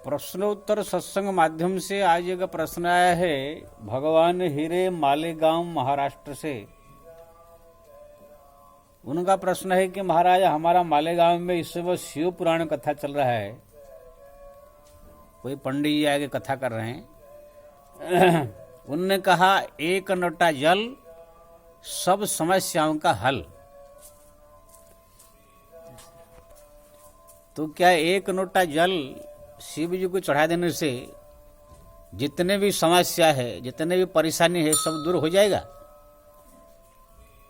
प्रश्नोत्तर सत्संग माध्यम से आज एक प्रश्न आया है भगवान हीरे मालेगांव महाराष्ट्र से। उनका प्रश्न है कि महाराज हमारा मालेगांव में इस समय शिव पुराण कथा चल रहा है। कोई पंडित जी आगे कथा कर रहे हैं। उनने कहा एक लोटा जल सब समस्याओं का हल। तो क्या एक लोटा जल शिव जी को चढ़ा देने से जितने भी समस्या है, जितने भी परेशानी है, सब दूर हो जाएगा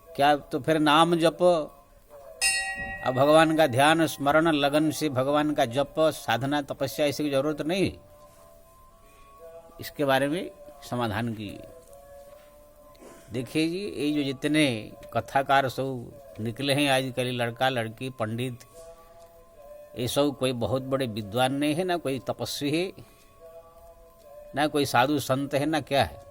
क्या? तो फिर नाम जप, अब भगवान का ध्यान स्मरण लगन से भगवान का जप, साधना, तपस्या, इसकी जरूरत नहीं। इसके बारे में समाधान कीजिए। देखिए जी, ये जो जितने कथाकार सब निकले हैं आजकल, लड़का लड़की पंडित, ये सब कोई बहुत बड़े विद्वान नहीं है, ना कोई तपस्वी है, ना कोई साधु संत है, ना क्या है।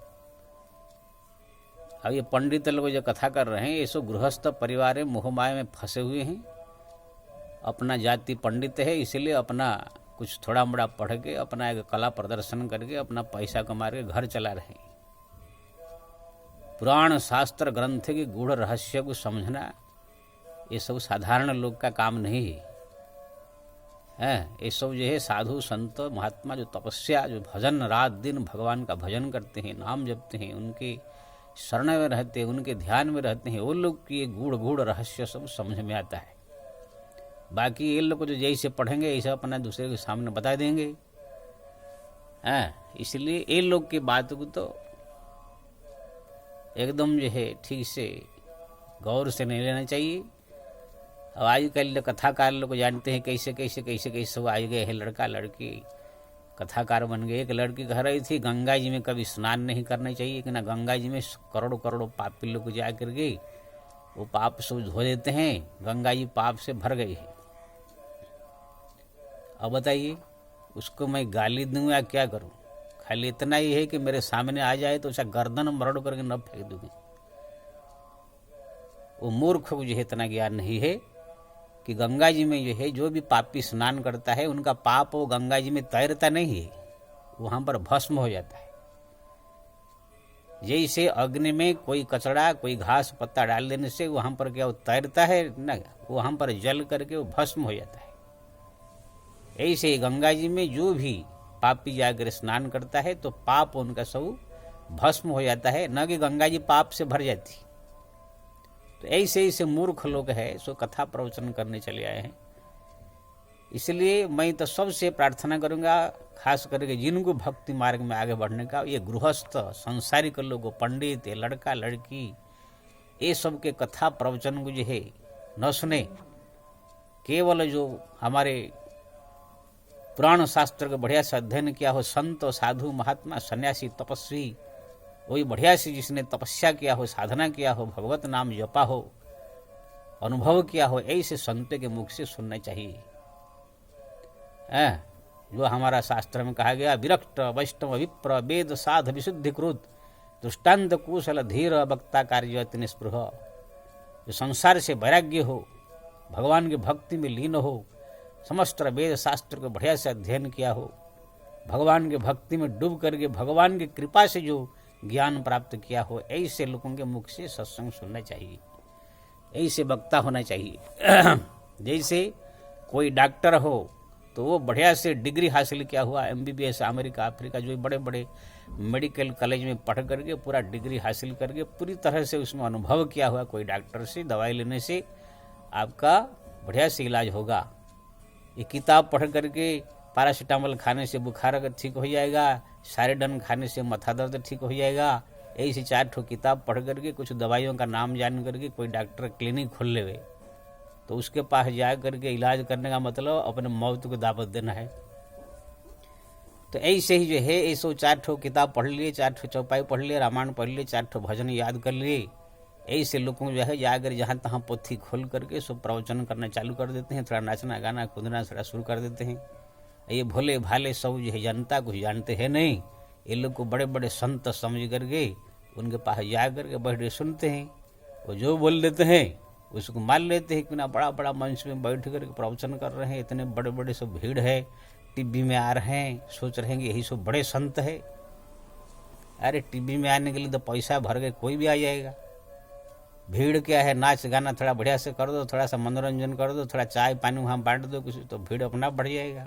अब ये पंडित लोग जो कथा कर रहे हैं, ये सब गृहस्थ परिवार है, मोह माया में फंसे हुए हैं। अपना जाति पंडित है, इसलिए अपना कुछ थोड़ा मोड़ा पढ़ के अपना एक कला प्रदर्शन करके अपना पैसा कमा के घर चला रहे हैं। पुराण शास्त्र ग्रंथ के गूढ़ रहस्य को समझना ये सब साधारण लोग का काम नहीं है। ये सब जो है साधु संत महात्मा जो तपस्या, जो भजन, रात दिन भगवान का भजन करते हैं, नाम जपते हैं, उनके शरण में रहते हैं, उनके ध्यान में रहते हैं, वो लोग की गूढ़ गूढ़ रहस्य सब समझ में आता है। बाकी ये लोग जो जैसे पढ़ेंगे ऐसा अपना दूसरे के सामने बता देंगे। इसलिए ये लोग की बात को तो एकदम जो है ठीक से गौर से नहीं लेना चाहिए। अब आजकल कथाकार लोग जानते हैं कैसे कैसे कैसे कैसे वो आ गए हैं, लड़का लड़की कथाकार बन गए। एक लड़की कह रही थी गंगा जी में कभी स्नान नहीं करना चाहिए कि ना, गंगा जी में करोड़ों करोड़ों पापी लोग जा कर के वो पाप सब धो देते हैं, गंगा जी पाप से भर गई है। अब बताइए उसको मैं गाली दूं या क्या करूं? खाली इतना ही है कि मेरे सामने आ जाए तो उसे गर्दन मरोड़ करके न फेंक दूंगी। वो मूर्ख को जो है इतना ज्ञान नहीं है कि गंगा जी में जो है जो भी पापी स्नान करता है उनका पाप वो गंगा जी में तैरता नहीं है, वहां पर भस्म हो जाता है। जैसे अग्नि में कोई कचड़ा, कोई घास पत्ता डाल देने से वहां पर क्या वो तैरता है ना, वहां पर जल करके वो भस्म हो जाता है। ऐसे ही गंगा जी में जो भी पापी जाकर स्नान करता है तो पाप उनका सब भस्म हो जाता है, न कि गंगा जी पाप से भर जाती। तो ऐसे ऐसे मूर्ख लोग हैं सो कथा प्रवचन करने चले आए हैं। इसलिए मैं तो सबसे प्रार्थना करूंगा, खास करके जिनको भक्ति मार्ग में आगे बढ़ने का, ये गृहस्थ संसारिक लोग, पंडित, ये लड़का लड़की, ये सब के कथा प्रवचन को जो है न सुने। केवल जो हमारे पुराण शास्त्र का बढ़िया से अध्ययन किया हो, संत साधु महात्मा सन्यासी तपस्वी, वही बढ़िया से जिसने तपस्या किया हो, साधना किया हो, भगवत नाम जपा हो, अनुभव किया हो, ऐसे संत के मुख से सुनना चाहिए। जो हमारा शास्त्र में कहा गया, विरक्त वैष्णव विप्र वेद साध विशुद्धिकृत दृष्टांत कुशल धीर वक्ता कार्यवत निस्पृह। जो संसार से वैराग्य हो, भगवान की भक्ति में लीन हो, समस्त वेद शास्त्र को बढ़िया से अध्ययन किया हो, भगवान की भक्ति में डूब करके भगवान की कृपा से जो ज्ञान प्राप्त किया हो, ऐसे लोगों के मुख से सत्संग सुनना चाहिए, ऐसे वक्ता होना चाहिए। जैसे कोई डॉक्टर हो तो वो बढ़िया से डिग्री हासिल किया हुआ, MBBS, अमेरिका अफ्रीका जो बड़े बड़े मेडिकल कॉलेज में पढ़ करके पूरा डिग्री हासिल करके पूरी तरह से उसमें अनुभव किया हुआ कोई डॉक्टर से दवाई लेने से आपका बढ़िया से इलाज होगा। ये किताब पढ़ करके पैरासीटामोल खाने से बुखार अगर ठीक हो जाएगा, सारेडन खाने से माथा दर्द ठीक हो जाएगा, ऐसी 4 ठो किताब पढ़ करके कुछ दवाइयों का नाम जान करके कोई डॉक्टर क्लिनिक खोल लेवे तो उसके पास जा करके इलाज करने का मतलब अपने मौत को दावत देना है। तो ऐसे ही जो है ये सब 4 ठो किताब पढ़ लिए, 4 ठो चौपाई पढ़ लिए, रामायण पढ़ लिए, 4 ठो भजन याद कर लिए, ऐसे लोगों जो है जाकर जहाँ तहाँ पोथी खोल करके सब प्रवचन करना चालू कर देते हैं, थोड़ा नाचना गाना कूदना थोड़ा शुरू कर देते हैं। ये भोले भाले सब जो है जनता कुछ जानते हैं नहीं, ये लोग को बड़े बड़े संत समझ करके उनके पास जा करके बैठ सुनते हैं, वो जो बोल देते हैं उसको मान लेते हैं कि ना बड़ा बड़ा मंच में बैठ कर प्रवचन कर रहे हैं, इतने बड़े बड़े सब भीड़ है, टीवी में आ रहे हैं, सोच रहे हैं कि यही सब बड़े संत है। अरे टीवी में आने के लिए तो पैसा भर के कोई भी आ जाएगा। भीड़ क्या है, नाच गाना थोड़ा बढ़िया से कर दो, थोड़ा सा मनोरंजन कर दो, थोड़ा चाय पानी वहाँ बांट दो कुछ, तो भीड़ अपना बढ़ जाएगा।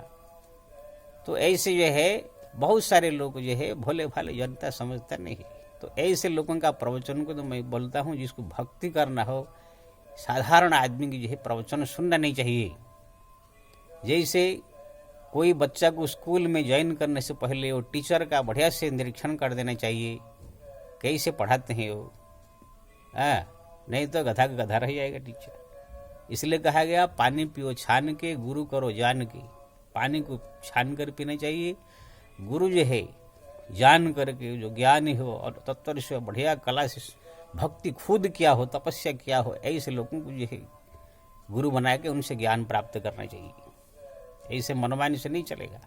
तो ऐसे जो है बहुत सारे लोग जो है भोले भाले जनता समझता नहीं। तो ऐसे लोगों का प्रवचन को तो मैं बोलता हूँ, जिसको भक्ति करना हो, साधारण आदमी की जो है प्रवचन सुनना नहीं चाहिए। जैसे कोई बच्चा को स्कूल में ज्वाइन करने से पहले वो टीचर का बढ़िया से निरीक्षण कर देना चाहिए, कैसे पढ़ाते हैं वो। नहीं तो गधा का गधा रह जाएगा टीचर। इसलिए कहा गया पानी पियो छान के, गुरु करो जान के। पानी को छान कर पीना चाहिए। गुरु जो है जान करके, जो ज्ञानी हो और तत्पर से बढ़िया कला से भक्ति खुद किया हो, तपस्या किया हो, ऐसे लोगों को जो है गुरु बना के उनसे ज्ञान प्राप्त करना चाहिए। ऐसे मनमानी से नहीं चलेगा।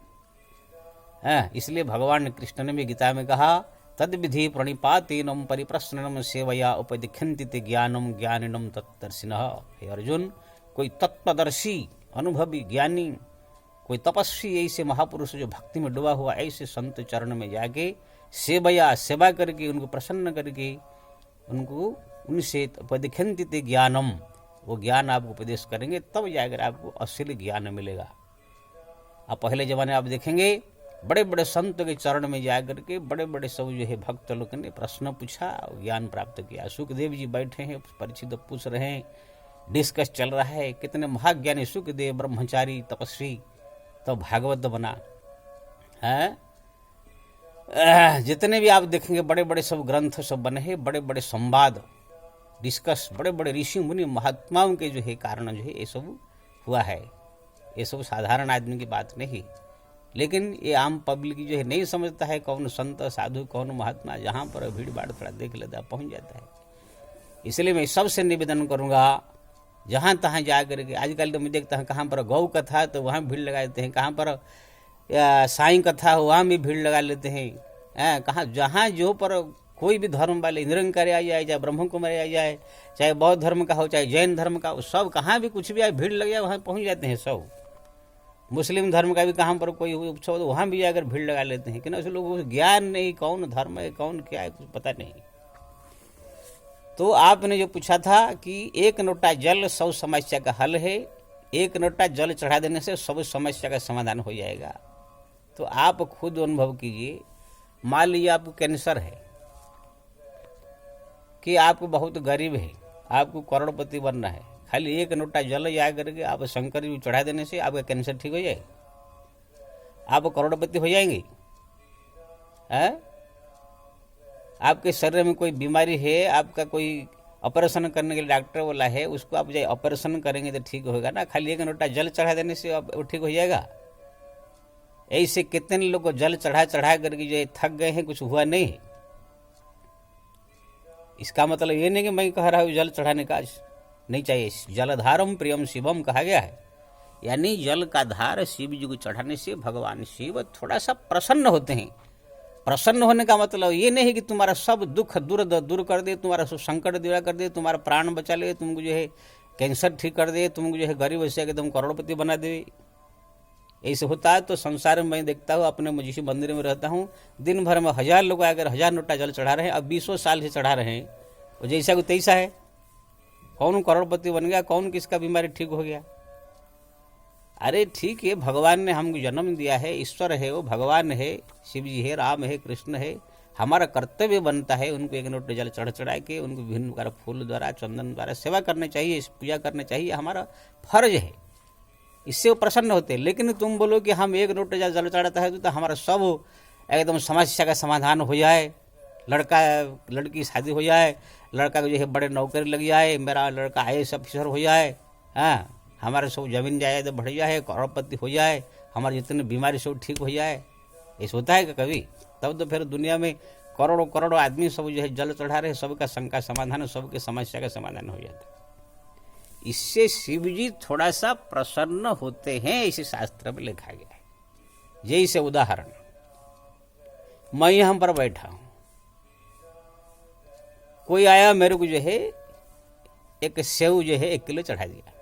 इसलिए भगवान कृष्ण ने भी गीता में कहा, तद विधि प्रणिपातेनम परिप्रश्नम सेवया उपदिख्यन्ति ते ज्ञानम ज्ञानिनम तत्दर्शिनः। हे अर्जुन, कोई तत्वदर्शी अनुभवी ज्ञानी, कोई तपस्वी, ऐसे महापुरुष जो भक्ति में डूबा हुआ, ऐसे संत चरण में जाके सेवया सेवा करके, उनको प्रसन्न करके, उनको उनसे उपदिख्यन्ति ते ज्ञानम, वो ज्ञान आपको उपदेश करेंगे, तब जाकर आपको असली ज्ञान मिलेगा। अब पहले जमाने आप देखेंगे बड़े बड़े संत के चरण में जाकर के बड़े बड़े सब जो है भक्त लोग ने प्रश्न पूछा, ज्ञान प्राप्त किया। सुखदेव जी बैठे हैं, परीक्षित पूछ रहे हैं, डिस्कस चल रहा है, कितने महाज्ञानी सुखदेव ब्रह्मचारी तपस्वी, तो भागवत बना है। जितने भी आप देखेंगे बड़े बड़े सब ग्रंथ सब बने हैं, बड़े बड़े संवाद डिस्कस, बड़े बड़े ऋषि मुनि महात्माओं के जो है कारण जो है ये सब हुआ है। ये सब साधारण आदमी की बात नहीं, लेकिन ये आम पब्लिक जो है नहीं समझता है कौन संत साधु कौन महात्मा। जहाँ पर भीड़ भाड़ थोड़ा देख लेता है, पहुँच जाता है। इसलिए मैं सबसे निवेदन करूँगा, जहाँ तहाँ जा करके, आजकल तो मैं देखता हूँ कहाँ पर गौ कथा तो वहाँ भीड़ लगा देते हैं, कहाँ पर साईं कथा हो वहाँ भी भीड़ लगा लेते हैं। कहाँ जहाँ जो पर कोई भी धर्म वाले, निरंकारी आ जाए, चाहे ब्रह्म कुमारी आ जाए, चाहे बौद्ध धर्म का हो, चाहे जैन धर्म का हो, सब कहाँ भी कुछ भी आए भीड़ लग जाए वहाँ पहुँच जाते हैं सब। मुस्लिम धर्म का भी कहाँ पर कोई उत्सव तो वहाँ भी जाकर भीड़ लगा लेते हैं, कि ना उसे लोगों को ज्ञान नहीं, कौन धर्म है कौन क्या है कुछ पता नहीं। तो आपने जो पूछा था कि एक लोटा जल 100 समस्या का हल है, एक लोटा जल चढ़ा देने से सब समस्या का समाधान हो जाएगा। तो आप खुद अनुभव कीजिए, मान लीजिए आपको कैंसर है, कि आप बहुत गरीब है, आपको करोड़पति बनना है, खाली एक लोटा जल जा करके आप शंकर जी चढ़ा देने से आपका कैंसर ठीक हो जाए, आप करोड़पति हो जाएंगे। आपके शरीर में कोई बीमारी है, आपका कोई ऑपरेशन करने के लिए डॉक्टर बोला है, उसको आप जाए ऑपरेशन करेंगे तो ठीक होगा ना, खाली एक लोटा जल चढ़ा देने से वो ठीक हो जाएगा। ऐसे कितने लोग जल चढ़ा चढ़ा करके जो थक गए हैं, कुछ हुआ नहीं। इसका मतलब ये नहीं कि मैं कह रहा हूँ जल चढ़ाने का नहीं चाहिए। जलधारम प्रियम शिवम कहा गया है, यानी जल का धार शिव जी को चढ़ाने से भगवान शिव थोड़ा सा प्रसन्न होते हैं। प्रसन्न होने का मतलब ये नहीं कि तुम्हारा सब दुख दूर कर दे, तुम्हारा सब संकट दूर कर दे, तुम्हारा प्राण बचा ले, तुमको जो है कैंसर ठीक कर दे, तुमको जो है गरीब ऐसे कि तुम करोड़पति बना दे। ऐसे होता है तो संसार में मैं देखता हूँ, अपने जिस मंदिर में रहता हूँ, दिन भर में 1000 लोग आकर 1000 लोटा जल चढ़ा रहे हैं। अब 20 साल से चढ़ा रहे हैं, और जैसा को तैसा है। कौन करोड़पति बन गया, कौन किसका बीमारी ठीक हो गया। अरे ठीक है, भगवान ने हमको जन्म दिया है, ईश्वर है, वो भगवान है, शिव जी है, राम है, कृष्ण है। हमारा कर्तव्य बनता है उनको एक लोटे जल चढ़ा के, उनको विभिन्न प्रकार फूल द्वारा चंदन द्वारा सेवा करनी चाहिए, पूजा करनी चाहिए, हमारा फर्ज है। इससे वो प्रसन्न होते हैं। लेकिन तुम बोलो कि हम एक लोटे जल चढ़ाता है तो हमारा सब एकदम समस्या का समाधान हो जाए, लड़का लड़की शादी हो जाए, लड़का को जो है बड़े नौकरी लग जाए, मेरा लड़का IAS ऑफिसर हो जाए, हमारे सब जमीन जाए तो बढ़ जाए, करोड़पति हो जाए, हमारे जितने बीमारी सब ठीक हो जाए। ऐसा होता है क्या कभी? तब तो फिर दुनिया में करोड़ों करोड़ों आदमी सब जो है जल चढ़ा रहे, सबका शंका समाधान, सबके समस्या का समाधान हो जाता है। इससे शिव जी थोड़ा सा प्रसन्न होते हैं, इसे शास्त्र में लिखा गया है। जैसे उदाहरण, मैं यहाँ पर बैठा हूं, कोई आया मेरे को जो है एक सेव जो है 1 किलो चढ़ा दिया,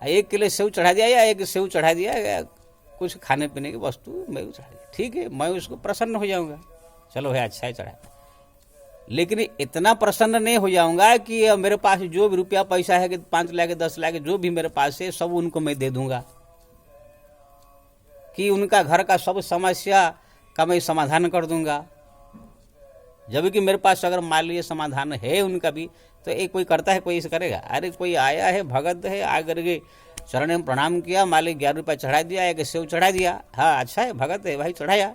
1 किलो सेव चढ़ा दिया या 1 सेव चढ़ा दिया, कुछ खाने पीने की वस्तु मैं चढ़ा दिया, ठीक है, मैं उसको प्रसन्न हो जाऊंगा, चलो है अच्छा है चढ़ा। लेकिन इतना प्रसन्न नहीं हो जाऊंगा कि मेरे पास जो भी रुपया पैसा है कि 5 लाख 10 लाख जो भी मेरे पास है सब उनको मैं दे दूंगा, कि उनका घर का सब समस्या का मैं समाधान कर दूंगा। जब कि मेरे पास अगर मान लीजिए समाधान है उनका भी, तो एक कोई करता है, कोई इसे करेगा? अरे कोई आया है, भगत है, आकर के चरण में प्रणाम किया, मान लीजिए 11 रुपया चढ़ा दिया, एक सेव चढ़ा दिया, हाँ अच्छा है, भगत है भाई, चढ़ाया।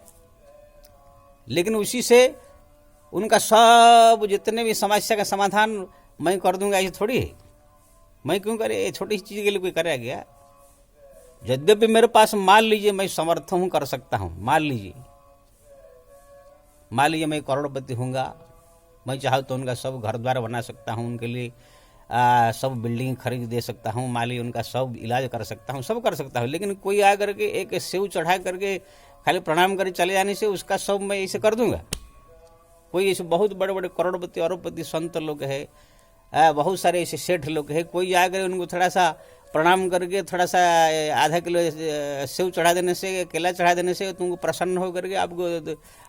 लेकिन उसी से उनका सब जितने भी समस्या का समाधान मैं कर दूंगा, ऐसे थोड़ी है। मैं क्यों करे? ये छोटी चीज के लिए कोई करेगा क्या? यद्यपि मेरे पास मान लीजिए मैं समर्थ हूं, कर सकता हूं, मान लीजिए मैं करोड़पति हूँगा, मैं चाहूँ तो उनका सब घर द्वार बना सकता हूँ, उनके लिए सब बिल्डिंग खरीद दे सकता हूँ, मान लीजिए उनका सब इलाज कर सकता हूँ, सब कर सकता हूँ। लेकिन कोई आ करके एक सेव चढ़ा करके खाली प्रणाम करके चले जाने से उसका सब मैं ऐसे कर दूंगा? कोई ऐसे बहुत बड़े बड़े करोड़पति अरबपति संत लोग है, बहुत सारे ऐसे सेठ लोग है, कोई आकर उनको थोड़ा सा प्रणाम करके थोड़ा सा आधा किलो सेव चढ़ा देने से, केला चढ़ा देने से तुमको प्रसन्न हो करके आपको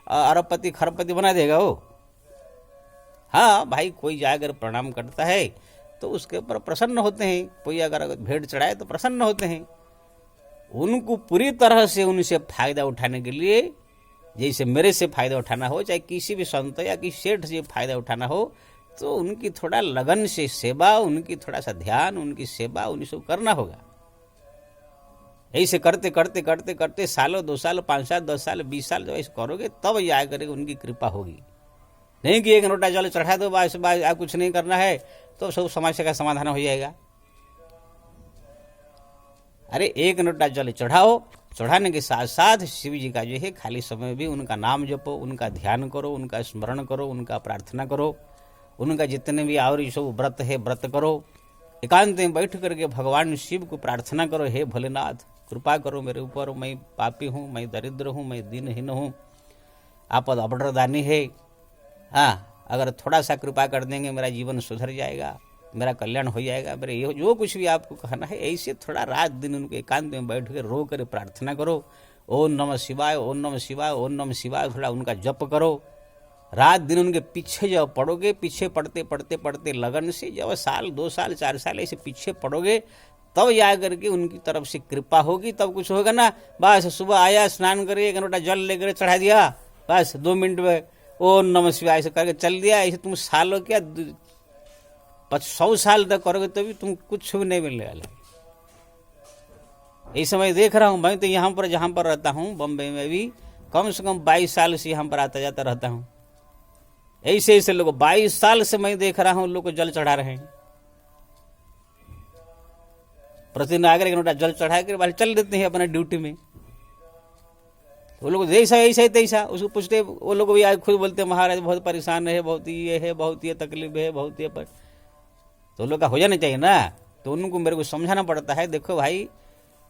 अरबपति खरबपति बना देगा वो? हाँ भाई, कोई जाकर प्रणाम करता है तो उसके ऊपर प्रसन्न होते हैं, कोई अगर भेंट चढ़ाए तो प्रसन्न होते हैं। उनको पूरी तरह से उनसे फायदा उठाने के लिए, जैसे मेरे से फायदा उठाना हो, चाहे किसी भी संत या किसी सेठ से फायदा उठाना हो, तो उनकी थोड़ा लगन से सेवा, उनकी थोड़ा सा ध्यान, उनकी सेवा उन्हें सब करना होगा। ऐसे करते करते करते करते सालों 2 साल 5 साल 10 साल 20 साल जब ऐसे करोगे तब जा करके उनकी कृपा होगी। नहीं कि एक नोटा जल चढ़ा दो, बस आप कुछ नहीं करना है तो सब समस्या का समाधान हो जाएगा। अरे एक नोटा जल चढ़ाओ, चढ़ाने के साथ साथ शिव जी का जो है खाली समय भी उनका नाम जपो, उनका ध्यान करो, उनका स्मरण करो, उनका प्रार्थना करो, उनका जितने भी और सब व्रत है व्रत करो। एकांत में बैठ करके भगवान शिव को प्रार्थना करो, हे भोलेनाथ कृपा करो मेरे ऊपर, मैं पापी हूँ, मैं दरिद्र हूँ, मैं दीनहीन हूँ, आप अबड़दानी है, हाँ अगर थोड़ा सा कृपा कर देंगे मेरा जीवन सुधर जाएगा, मेरा कल्याण हो जाएगा, मेरे ये जो कुछ भी आपको कहना है, ऐसे थोड़ा रात दिन उनके एकांत में बैठ कर रो कर प्रार्थना करो। ओम नमः शिवाय, ओम नमः शिवाय, ओम नमः शिवाय, थोड़ा उनका जप करो। रात दिन उनके पीछे जब पढ़ोगे, पीछे पढ़ते पढ़ते पढ़ते लगन से जब साल 2 साल 4 साल ऐसे पीछे पढ़ोगे, तब जा करके उनकी तरफ से कृपा होगी, तब कुछ होगा ना। बस सुबह आया, स्नान करके एक लोटा जल लेकर चढ़ा दिया, बस 2 मिनट में ओम नमः शिवाय ऐसे करके चल दिया, ऐसे तुम सालों क्या 100 साल तक करोगे तो भी तुम कुछ भी नहीं मिलने वाला। इस समय देख रहा हूँ, मैं तो यहाँ पर जहाँ पर रहता हूँ बम्बई में भी कम से कम 22 साल से यहाँ पर आता जाता रहता हूँ। ऐसे ऐसे लोग 22 साल से मैं देख रहा हूँ लोग को जल चढ़ा रहे हैं। प्रतिदिन आकर एक लोटा जल चढ़ा कर बाहर चल देते हैं अपने ड्यूटी में। वो लोग जैसा ऐसा ही तैसा, उसको पूछते, वो लोग भी खुद बोलते महाराज बहुत परेशान है, बहुत ये है, बहुत ये तकलीफ है, बहुत ये पर, तो लोग का हो जाना चाहिए ना। तो उनको मेरे को समझाना पड़ता है, देखो भाई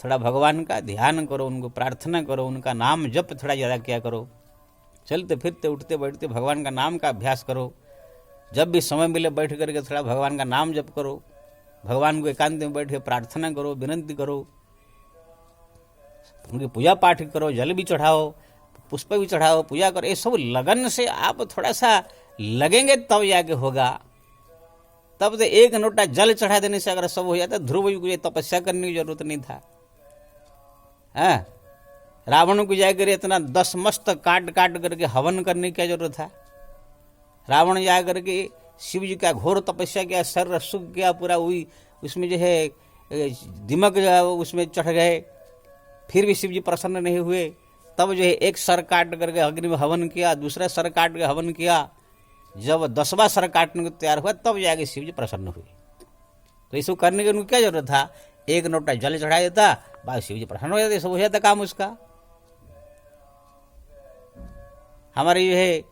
थोड़ा भगवान का ध्यान करो, उनको प्रार्थना करो, उनका नाम जप थोड़ा ज़्यादा किया करो, चलते फिरते उठते बैठते भगवान का नाम का अभ्यास करो। जब भी समय मिले बैठ करके थोड़ा भगवान का नाम जप करो, भगवान को एकांत में बैठ के प्रार्थना करो, विनंती करो, उनकी पूजा पाठ करो, जल भी चढ़ाओ, पुष्प भी चढ़ाओ, पूजा करो। ये सब लगन से आप थोड़ा सा लगेंगे तब जाके होगा। तब तो एक लोटा जल चढ़ा देने से अगर सब हो जाता, ध्रुव को तपस्या करने की जरूरत नहीं था। हाँ, रावण को जाकर इतना 10 मस्तक काट काट करके हवन करने की क्या जरूरत था? रावण जाकर के शिव जी का घोर तपस्या किया, शरीर सुख गया पूरा, हुई उसमें जो है दिमक उसमें चढ़ गए, फिर भी शिव जी प्रसन्न नहीं हुए। तब जो है एक सर काट करके अग्नि में हवन किया, दूसरा सर काट के हवन किया। जब 10वां सर काटने को तैयार हुआ तब जाके शिव जी प्रसन्न हुए। तो इसको करने की उनको क्या जरूरत था? एक लोटा जल चढ़ा देता, बस शिव जी प्रसन्न हो जाते, सब हो जाता काम उसका। हमारे जो है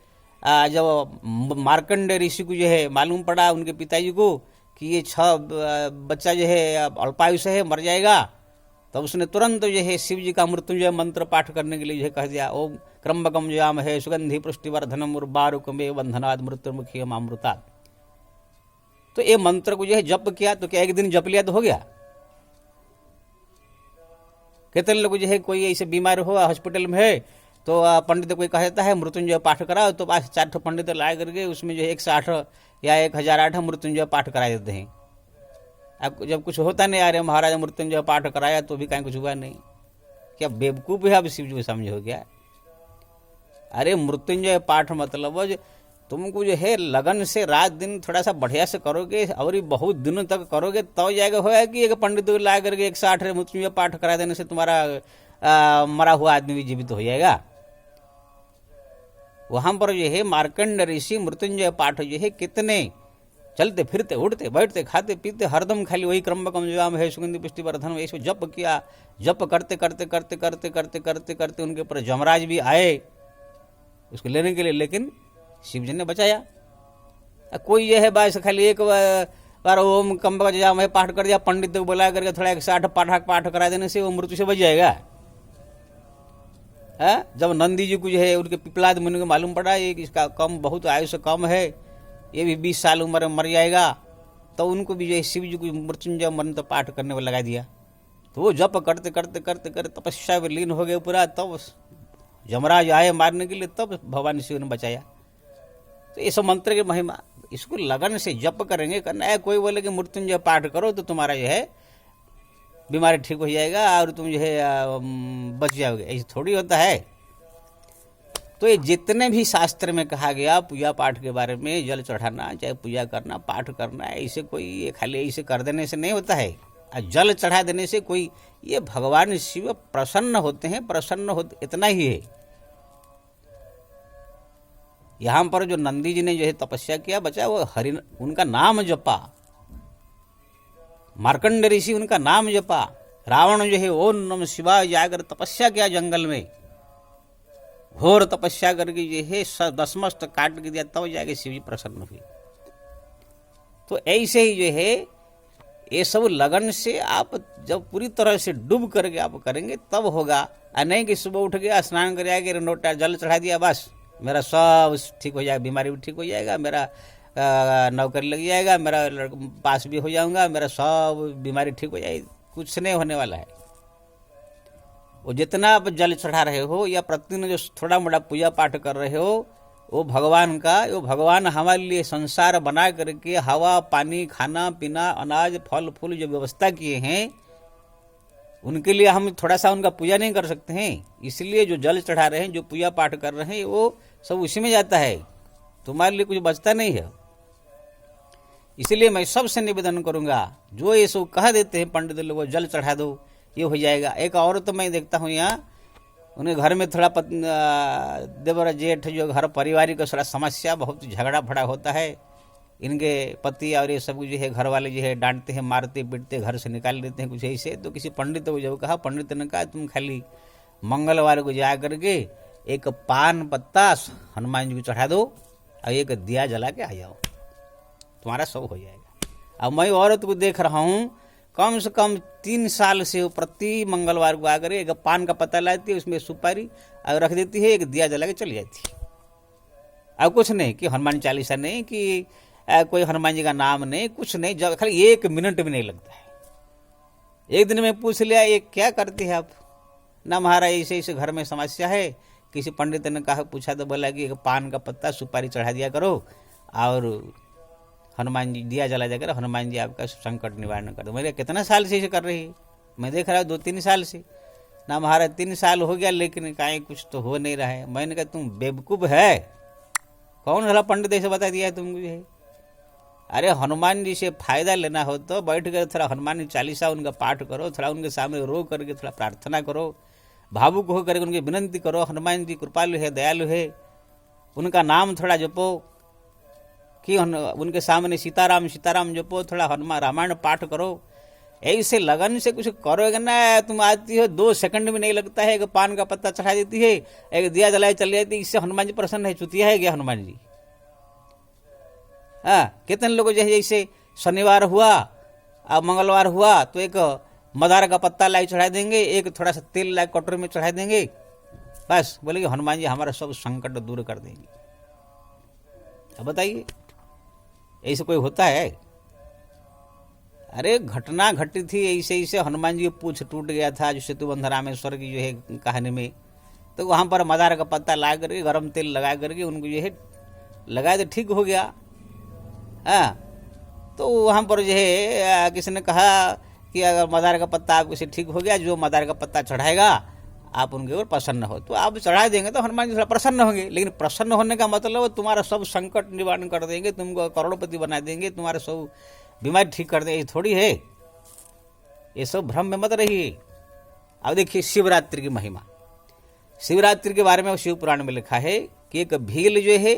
जब मार्कंडे ऋषि को जो है मालूम पड़ा उनके पिताजी को कि ये 6 बच्चा जो है अल्पायु से है, मर जाएगा, तब उसने तुरंत जो है शिव जी का मृत्युंजय मंत्र पाठ करने के लिए जो है कह दिया, ओम त्रंबकम जयामहे सुगंधि पुष्टिवर्धनम उर्वारुकमेव बंधनाद मृत्युर्मुखी अमृता। तो ये मंत्र को जो है जप किया, तो क्या एक दिन जप लिया तो हो गया? कितने लोग जो है कोई ऐसे बीमार हो हॉस्पिटल में है तो पंडित कोई कह देता है मृत्युंजय पाठ कराओ, तो पास 4 पंडित ला करके उसमें जो 108 या 1008 मृत्युंजय पाठ करा देते हैं। अब जब कुछ होता नहीं, अरे महाराज मृत्युंजय पाठ कराया तो भी कहीं कुछ हुआ नहीं। क्या बेवकूफ है आप शिव जी को समझो क्या? अरे मृत्युंजय पाठ मतलब तुमको जो है लगन से रात दिन थोड़ा सा बढ़िया से करोगे और ये बहुत दिनों तक करोगे तो जाएगा होगा कि एक पंडित को ला करके 108 मृत्युंजय पाठ करा देने से तुम्हारा मरा हुआ आदमी भी जीवित हो जाएगा। वहां पर जो है मार्कंड ऋषि मृत्युंजय पाठ जो है कितने चलते फिरते उठते बैठते खाते पीते हरदम खाली वही क्रम्बकम जुआम है सुगंधि पुष्टि वर्धन ऐसे जप किया। जप करते करते करते करते करते करते करते उनके ऊपर जमराज भी आए उसको लेने के लिए, लेकिन शिव जी ने बचाया। कोई ये है बस खाली एक बार ओम कम्बक जुआम है पाठ कर दिया, पंडित को बुला करके थोड़ा 108 पाठ करा देने से वो मृत्यु से बच जाएगा। है जब नंदी जी को जो है उनके पिपलाद मुनि को मालूम पड़ा ये इसका कम बहुत आयुष कम है, ये भी 20 साल उम्र में मर जाएगा, तो उनको भी जो है शिव जी को मृत्युंजय मंत्र पाठ करने में लगा दिया। तो वो जप करते करते करते करते तपस्या में लीन हो गए पूरा, तब यमराज आए मारने के लिए, तब भगवान शिव ने बचाया। तो ये सब मंत्र की महिमा, इसको लगन से जप करेंगे करना है। कोई बोले कि मृत्युंजय पाठ करो तो तुम्हारा जो है बीमारी ठीक हो जाएगा और तुम जो है बच जाओगे, ऐसे थोड़ी होता है। तो ये जितने भी शास्त्र में कहा गया पूजा पाठ के बारे में, जल चढ़ाना चाहे पूजा करना पाठ करना, ऐसे कोई ये खाली ऐसे कर देने से नहीं होता है। जल चढ़ा देने से कोई ये भगवान शिव प्रसन्न होते हैं, प्रसन्न होते इतना ही है। यहां पर जो नंदी जी ने जो है तपस्या किया बचा, वो हरि उनका नाम जपा, मार्कंड ऋषि उनका नाम जपा, रावण जो है ओम नमः शिवाय जाकर तपस्या किया जंगल में, घोर तपस्या करके जो है दसमस्त काट के दिया, तब जाके शिव जी प्रसन्न हुए। तो ऐसे ही जो है ये सब लगन से आप जब पूरी तरह से डूब करके आप करेंगे तब होगा। नहीं कि सुबह उठ गया स्नान कर आके नोटा जल चढ़ा दिया बस मेरा सब ठीक हो जाएगा, बीमारी भी ठीक हो जाएगा, मेरा नौकरी लग जाएगा, मेरा पास भी हो जाऊंगा, मेरा सब बीमारी ठीक हो जाएगी, कुछ नहीं होने वाला है। वो जितना आप जल चढ़ा रहे हो या प्रतिदिन जो थोड़ा मोड़ा पूजा पाठ कर रहे हो वो भगवान का, वो भगवान हमारे लिए संसार बना करके हवा पानी खाना पीना अनाज फल फूल जो व्यवस्था किए हैं उनके लिए हम थोड़ा सा उनका पूजा नहीं कर सकते हैं। इसलिए जो जल चढ़ा रहे हैं जो पूजा पाठ कर रहे हैं वो सब उसी में जाता है, तुम्हारे लिए कुछ बचता नहीं है। इसलिए मैं सबसे निवेदन करूंगा जो ये सब कह देते हैं पंडित लोग जल चढ़ा दो ये हो जाएगा। एक और तो मैं देखता हूँ यहाँ उन्हें घर में थोड़ा देवर जेठ जो घर पारिवारिक का थोड़ा समस्या बहुत झगड़ा फड़ा होता है, इनके पति और ये सब जो है घर वाले जो है डांटते हैं मारते पीटते घर से निकाल देते हैं कुछ ऐसे। तो किसी पंडित को जब कहा, पंडित ने कहा तुम खाली मंगलवार को जा करके एक पान पत्ता हनुमान जी को चढ़ा दो और एक दिया जला के आ जाओ, तुम्हारा सब हो जाएगा। अब मैं औरत को देख रहा हूँ कम से कम 3 साल से प्रति मंगलवार को आकर एक पान का पत्ता लाती है, उसमें सुपारी और रख देती है, एक दिया जला के चली जाती है। अब कुछ नहीं कि हनुमान चालीसा नहीं कि कोई हनुमान जी का नाम नहीं, कुछ नहीं, जब खाली 1 मिनट भी नहीं लगता है। एक दिन में पूछ लिया ये क्या करती है आप? ना महाराज ऐसे ऐसे घर में समस्या है, किसी पंडित ने कहा पूछा तो बोला कि एक पान का पत्ता सुपारी चढ़ा दिया करो और हनुमान जी दिया जला जाकर हनुमान जी आपका संकट निवारण कर दो। मेरे कितना साल से इसे कर रही है, मैं देख रहा हूँ 2-3 साल से। ना महाराज 3 साल हो गया लेकिन कहीं कुछ तो हो नहीं रहा है। मैंने कहा तुम बेवकूफ है, कौन भला पंडित ऐसे बता दिया है तुमको है? अरे हनुमान जी से फायदा लेना हो तो बैठ कर थोड़ा हनुमान चालीसा उनका पाठ करो, थोड़ा उनके सामने रो करके थोड़ा प्रार्थना करो, भावुक हो करके उनकी विनंती करो, हनुमान जी कृपालु है दयालु है, उनका नाम थोड़ा जपो कि उनके सामने सीताराम सीताराम जपो, थोड़ा हनुमान रामायण पाठ करो। ऐसे लगन से कुछ करोगे ना, तुम आती हो 2 सेकंड भी नहीं लगता है, एक पान का पत्ता चढ़ा देती है, एक दिया जलाए चली जाती है, इससे हनुमान जी प्रसन्न है? चुतिया है क्या हनुमान जी? हाँ, कितने लोग जैसे शनिवार हुआ अब मंगलवार हुआ तो एक मदार का पत्ता लाई चढ़ा देंगे, एक थोड़ा सा तेल लाई कटोरे में चढ़ा देंगे, बस बोलेंगे हनुमान जी हमारा सब संकट दूर कर देंगे। अब बताइए ऐसे कोई होता है? अरे घटना घटी थी ऐसे ऐसे, हनुमान जी की पूंछ टूट गया था जो सेतुबंध रामेश्वर की जो है कहानी में। तो वहाँ पर मदार का पत्ता ला करके गर्म तेल लगा करके उनको जो है लगाए तो ठीक हो गया। हाँ, तो वहाँ पर जो है किसी ने कहा कि अगर मदार का पत्ता आपको से ठीक हो गया, जो मदार का पत्ता चढ़ाएगा आप उनके ऊपर प्रसन्न हो। तो आप चढ़ा देंगे तो हनुमान जी थोड़ा प्रसन्न होंगे, लेकिन प्रसन्न होने का मतलब तुम्हारा सब संकट निवारण कर देंगे, तुमको करोड़पति बना देंगे, तुम्हारे सब बीमारी ठीक कर देंगे, थोड़ी है। ये सब भ्रम में मत रहिए। अब देखिए शिवरात्रि की महिमा। शिवरात्रि के बारे में शिव पुराण में लिखा है कि एक भील जो है,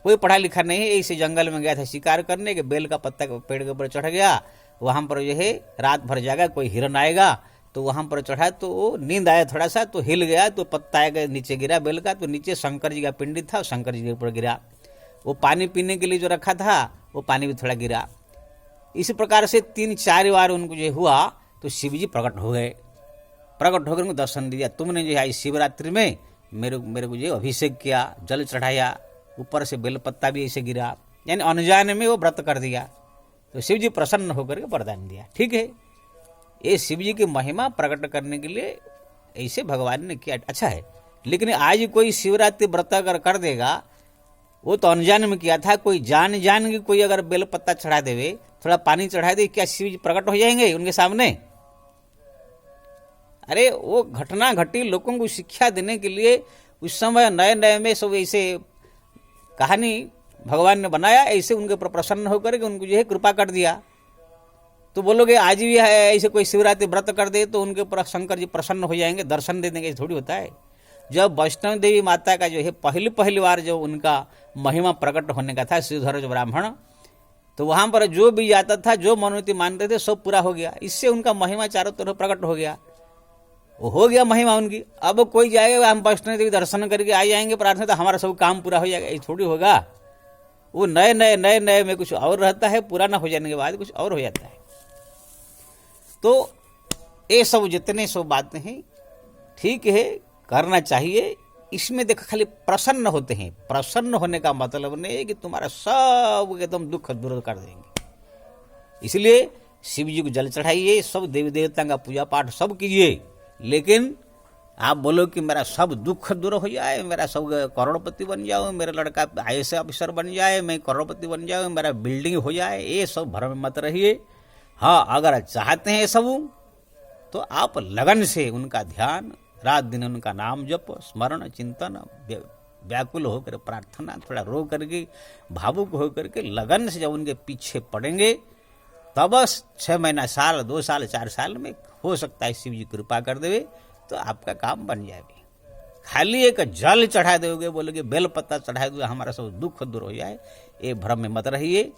कोई पढ़ा लिखा नहीं है, ऐसे जंगल में गया था शिकार करने के, बेल का पत्ता पेड़ के ऊपर चढ़ गया, वहां पर जो है रात भर जाएगा, कोई हिरन आएगा तो वहां पर चढ़ा तो वो नींद आया थोड़ा सा, तो हिल गया, तो पत्ता आएगा नीचे गिरा बेल का, तो नीचे शंकर जी का पिंडी था, शंकर जी के ऊपर गिरा। वो पानी पीने के लिए जो रखा था वो पानी भी थोड़ा गिरा। इसी प्रकार से 3-4 बार उनको जो हुआ तो शिव जी प्रकट हो गए। प्रकट होकर उनको दर्शन दिया, तुमने जो है शिवरात्रि में मेरे को जो अभिषेक किया, जल चढ़ाया, ऊपर से बेलपत्ता भी ऐसे गिरा, यानी अनजाने में वो व्रत कर दिया, तो शिव जी प्रसन्न होकर के वरदान दिया। ठीक है, ये शिव जी की महिमा प्रकट करने के लिए ऐसे भगवान ने किया, अच्छा है। लेकिन आज कोई शिवरात्रि व्रत अगर कर देगा, वो तो अनजान में किया था, कोई जान के कोई अगर बेलपत्ता चढ़ा देवे, थोड़ा पानी चढ़ा दे, क्या शिव जी प्रकट हो जाएंगे उनके सामने? अरे वो घटना घटी लोगों को शिक्षा देने के लिए, उस समय नए नए में सब ऐसे कहानी भगवान ने बनाया, ऐसे उनके ऊपर प्रसन्न होकर के उनको जो है कृपा कर दिया। तो बोलोगे आज भी है ऐसे कोई शिवरात्रि व्रत कर दे तो उनके ऊपर शंकर जी प्रसन्न हो जाएंगे, दर्शन दे देंगे, थोड़ी होता है। जब वैष्णव देवी माता का जो है पहली बार जो उनका महिमा प्रकट होने का था, श्रीधर ब्राह्मण, तो वहां पर जो भी जाता था, जो मनोती मानते थे, सब पूरा हो गया। इससे उनका महिमा चारों तरफ प्रकट हो गया, वो हो गया महिमा उनकी। अब कोई जाएगा हम वैष्णव देवी दर्शन करके आ जाएंगे प्रार्थना, तो हमारा सब काम पूरा हो जाएगा, ये थोड़ी होगा। वो नए नए में कुछ और रहता है, पुराना हो जाने के बाद कुछ और हो जाता है। तो ये सब जितने सब बातें हैं ठीक है, करना चाहिए। इसमें देखो खाली प्रसन्न होते हैं, प्रसन्न होने का मतलब नहीं है कि तुम्हारा सब एकदम दुख दूर कर देंगे। इसलिए शिव जी को जल चढ़ाइए, सब देवी देवता का पूजा पाठ सब कीजिए, लेकिन आप बोलो कि मेरा सब दुख दूर हो जाए, मेरा सब करोड़पति बन जाओ, मेरा लड़का IAS ऑफिसर बन जाए, मैं करोड़पति बन जाऊँ, मेरा बिल्डिंग हो जाए, ये सब भ्रम में मत रहिए। हाँ, अगर चाहते हैं सब तो आप लगन से उनका ध्यान, रात दिन उनका नाम जप, स्मरण, चिंतन, व्याकुल होकर प्रार्थना, थोड़ा रो करके भावुक होकर के लगन से जब उनके पीछे पड़ेंगे, तब 6 महीना, साल, 2 साल, 4 साल में हो सकता है शिव जी कृपा कर देवे तो आपका काम बन जाएगी। खाली एक जल चढ़ा दोगे, बोलोगे बेल पत्ता चढ़ा दोगे हमारा सब दुख दूर हो जाए, ये भ्रम में मत रहिए।